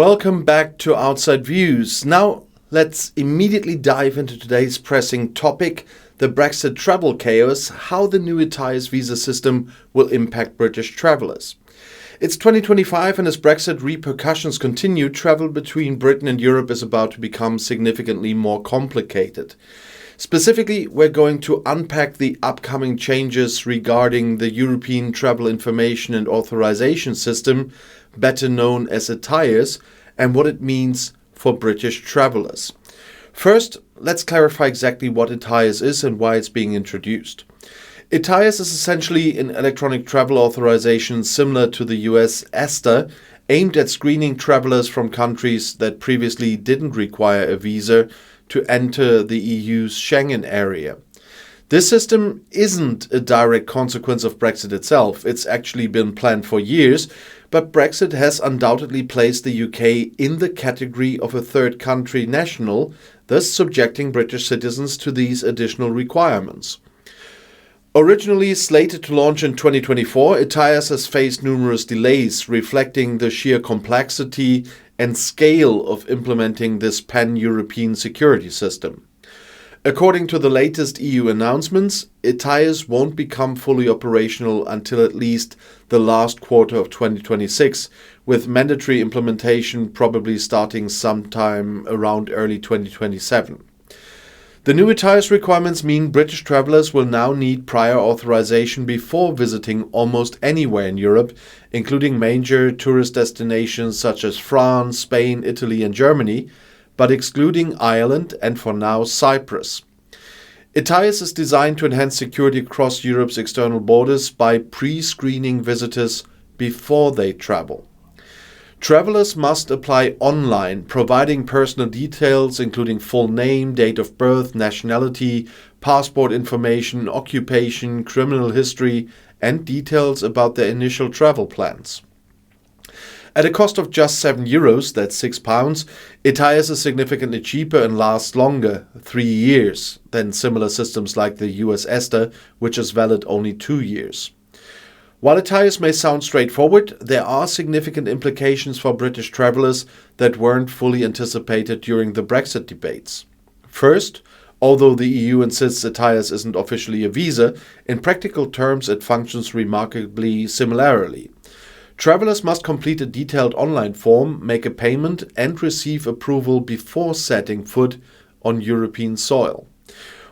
Welcome back to Outside Views. Now, let's immediately dive into today's pressing topic, the Brexit travel chaos, how the new ETIAS visa system will impact British travellers. It's 2025 and as Brexit repercussions continue, travel between Britain and Europe is about to become significantly more complicated. Specifically, we're going to unpack the upcoming changes regarding the European Travel Information and Authorization System, better known as ETIAS, and what it means for British travellers. First, let's clarify exactly what ETIAS is and why it's being introduced. ETIAS is essentially an electronic travel authorization similar to the US ESTA, aimed at screening travellers from countries that previously didn't require a visa to enter the EU's Schengen area. This system isn't a direct consequence of Brexit itself. It's actually been planned for years, but Brexit has undoubtedly placed the UK in the category of a third country national, thus subjecting British citizens to these additional requirements. Originally slated to launch in 2024, ETIAS has faced numerous delays, reflecting the sheer complexity and scale of implementing this pan-European security system. According to the latest EU announcements, ETIAS won't become fully operational until at least the last quarter of 2026, with mandatory implementation probably starting sometime around early 2027. The new ETIAS requirements mean British travellers will now need prior authorization before visiting almost anywhere in Europe, including major tourist destinations such as France, Spain, Italy and Germany, but excluding Ireland and for now Cyprus. ETIAS is designed to enhance security across Europe's external borders by pre-screening visitors before they travel. Travellers must apply online, providing personal details including full name, date of birth, nationality, passport information, occupation, criminal history, and details about their initial travel plans. At a cost of just €7, that's £6, ETIAS is significantly cheaper and lasts longer, 3 years, than similar systems like the US ESTA, which is valid only 2 years. While ETIAS may sound straightforward, there are significant implications for British travellers that weren't fully anticipated during the Brexit debates. First, although the EU insists ETIAS isn't officially a visa, in practical terms it functions remarkably similarly. Travellers must complete a detailed online form, make a payment, and receive approval before setting foot on European soil.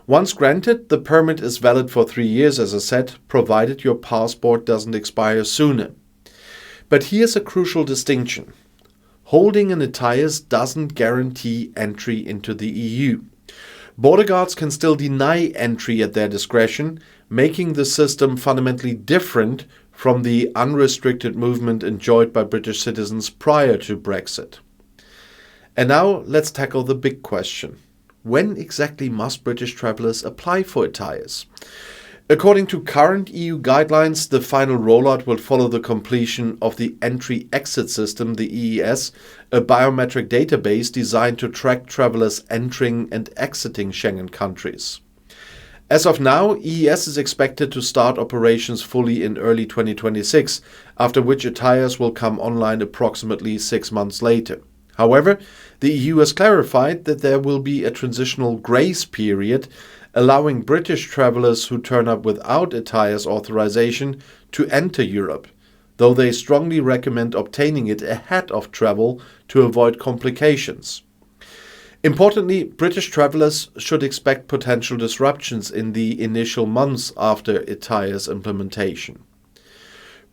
Once granted, the permit is valid for 3 years, as I said, provided your passport doesn't expire sooner. But here's a crucial distinction. Holding an ETIAS doesn't guarantee entry into the EU. Border guards can still deny entry at their discretion, making the system fundamentally different from the unrestricted movement enjoyed by British citizens prior to Brexit. And now let's tackle the big question. When exactly must British travellers apply for ETIAS? According to current EU guidelines, the final rollout will follow the completion of the Entry-Exit System, the EES, a biometric database designed to track travellers entering and exiting Schengen countries. As of now, EES is expected to start operations fully in early 2026, after which ETIAS will come online approximately 6 months later. However, the EU has clarified that there will be a transitional grace period, allowing British travellers who turn up without ETIAS authorization to enter Europe, though they strongly recommend obtaining it ahead of travel to avoid complications. Importantly, British travellers should expect potential disruptions in the initial months after ETIAS implementation.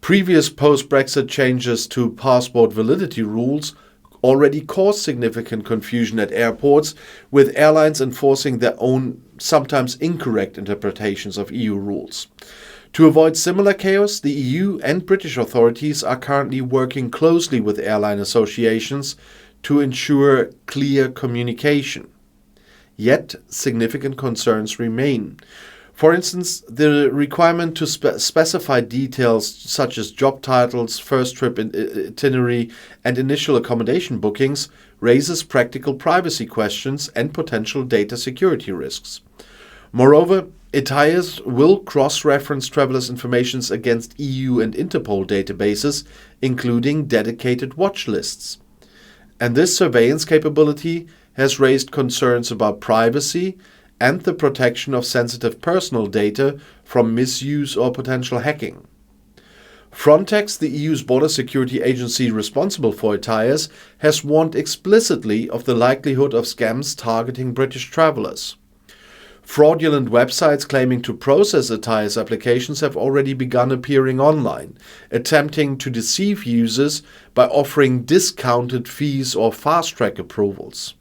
Previous post-Brexit changes to passport validity rules already caused significant confusion at airports, with airlines enforcing their own, sometimes incorrect interpretations of EU rules. To avoid similar chaos, the EU and British authorities are currently working closely with airline associations to ensure clear communication. Yet, significant concerns remain. For instance, the requirement to specify details such as job titles, first trip itinerary, and initial accommodation bookings raises practical privacy questions and potential data security risks. Moreover, ETIAS will cross-reference travellers' information against EU and Interpol databases, including dedicated watch lists. And this surveillance capability has raised concerns about privacy and the protection of sensitive personal data from misuse or potential hacking. Frontex, the EU's border security agency responsible for ETIAS, has warned explicitly of the likelihood of scams targeting British travellers. Fraudulent websites claiming to process ETIAS applications have already begun appearing online, attempting to deceive users by offering discounted fees or fast-track approvals.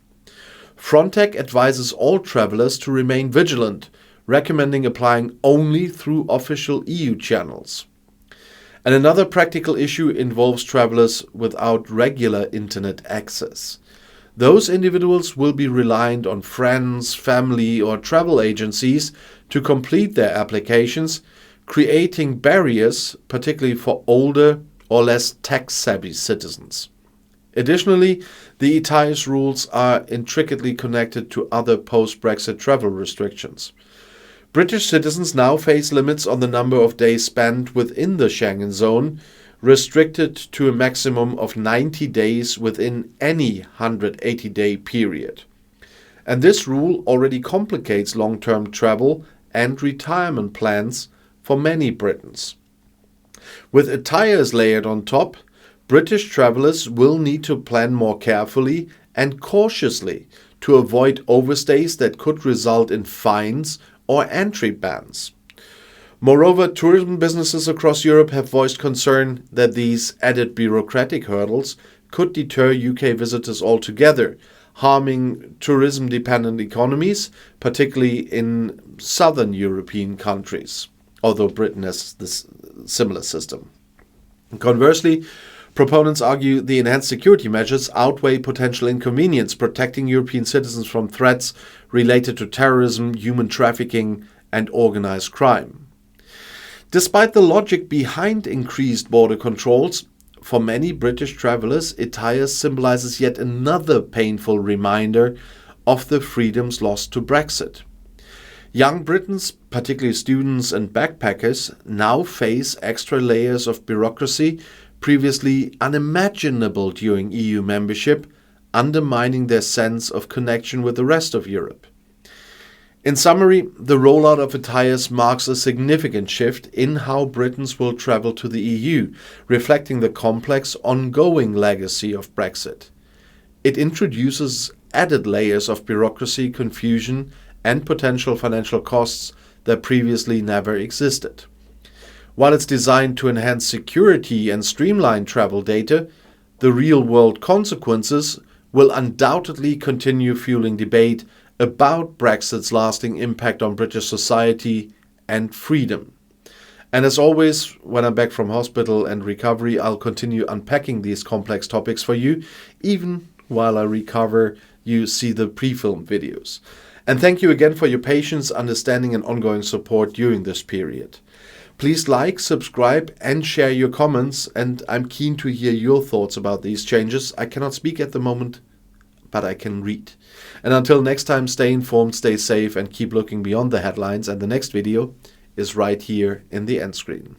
Frontex advises all travellers to remain vigilant, recommending applying only through official EU channels. And another practical issue involves travellers without regular internet access. Those individuals will be reliant on friends, family, or travel agencies to complete their applications, creating barriers, particularly for older or less tech-savvy citizens. Additionally, the ETIAS rules are intricately connected to other post-Brexit travel restrictions. British citizens now face limits on the number of days spent within the Schengen zone, restricted to a maximum of 90 days within any 180-day period. And this rule already complicates long-term travel and retirement plans for many Britons. With ETIAS layered on top, British travellers will need to plan more carefully and cautiously to avoid overstays that could result in fines or entry bans. Moreover, tourism businesses across Europe have voiced concern that these added bureaucratic hurdles could deter UK visitors altogether, harming tourism-dependent economies, particularly in southern European countries, although Britain has this similar system. Conversely, proponents argue the enhanced security measures outweigh potential inconvenience, protecting European citizens from threats related to terrorism, human trafficking, and organized crime. Despite the logic behind increased border controls, for many British travellers, ETIAS symbolizes yet another painful reminder of the freedoms lost to Brexit. Young Britons, particularly students and backpackers, now face extra layers of bureaucracy previously unimaginable during EU membership, undermining their sense of connection with the rest of Europe. In summary, the rollout of ETIAS marks a significant shift in how Britons will travel to the EU, reflecting the complex ongoing legacy of Brexit. It introduces added layers of bureaucracy, confusion, and potential financial costs that previously never existed. While it's designed to enhance security and streamline travel data, the real-world consequences will undoubtedly continue fueling debate about Brexit's lasting impact on British society and freedom. And as always, when I'm back from hospital and recovery, I'll continue unpacking these complex topics for you, even while I recover, you see the pre-filmed videos. And thank you again for your patience, understanding, and ongoing support during this period. Please like, subscribe, and share your comments, and I'm keen to hear your thoughts about these changes. I cannot speak at the moment, but I can read. And until next time, stay informed, stay safe, and keep looking beyond the headlines. And the next video is right here in the end screen.